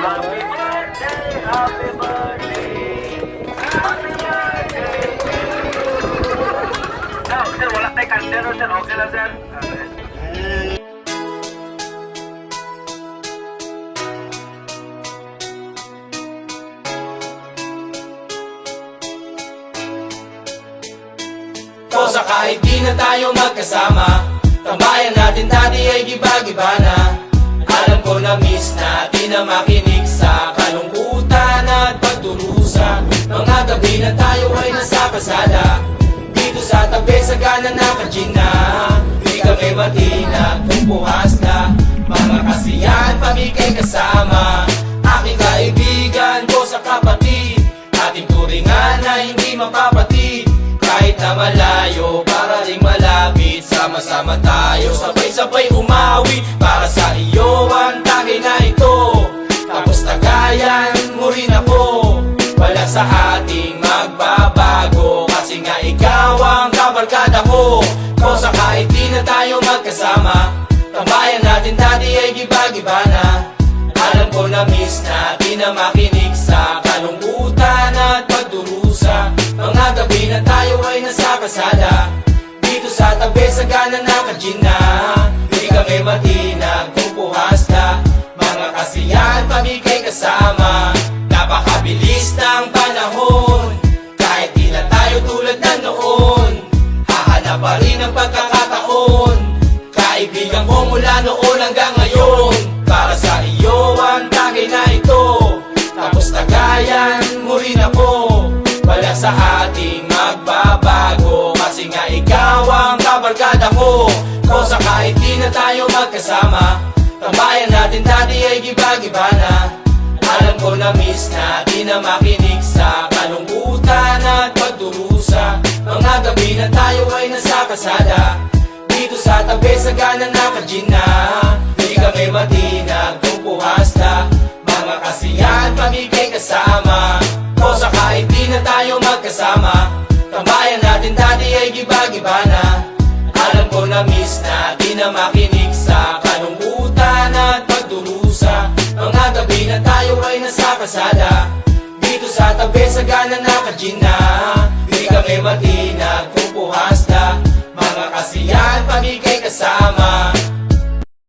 Happy birthday, happy birthday, happy birthday to you. Sir, wala tayong kandero, sir. Okay lang, sir. O sa kahit di na tayo magkasama, tambayan natin dati ay giba-giba na. Alam ko na miss natin na makinig sa kalungkutan at pagdurusa. Mga gabi na tayo ay nasa kasada, dito sa tabi sa gana naka-gin na. Di kami matinag kung buhas na, mga kasiyahan pamigay kasama. Aking kaibigan ko sa kapatid, ating turingan na hindi mapapatid. Kahit na malayo, para ring malapit, sama-sama tayo, sabay-sabay umawi. Para sa iyo ang tagay na ito, tapos tagayan mo rin ako. Wala sa ating magbabago, kasi nga ikaw ang kabarkada ko. O sa kahit di na tayo magkasama, tambayan natin dati ay giba-giba na. Alam ko na miss natin na makinig sa kalungkutan at pagdurusa. Mga gabi na tayo ay nasa kasada, dito sa tabi sa gana naka-gin na. Di kami matinag kung puhas na, mga kasiyahan pamigay kasama. Napakabilis ng panahon, kahit di na tayo tulad na noon. Hahanap pa rin ang pagkakataon, kaibigan ko mula noon hanggang ngayon. Para sa iyo ang tagay na ito, tapos tagayan mo rin ako. Wala sa ating magbabago, kasi nga ikaw ang kabarkada ko. O sa kahit di na tayo magkasama, tambayan natin dati ay giba-giba na. Alam ko na miss natin na makinig sa kalungkutan at pagdurusa. Mga gabi na tayo ay nasa kasada, dito sa tabi sa gana naka-gin na. Di kami matinag kung puhas na, mga kasiyahan pamigay kasama. O sa kahit di na tayo magkasama, tambayan natin dati ay giba-giba na. Alam ko na miss natin na makinig sa kalungkutan at pagdurusa. Mga gabi na tayo ay nasa kasada, dito sa tabi sa gana naka-gin na. Di kami matinag kung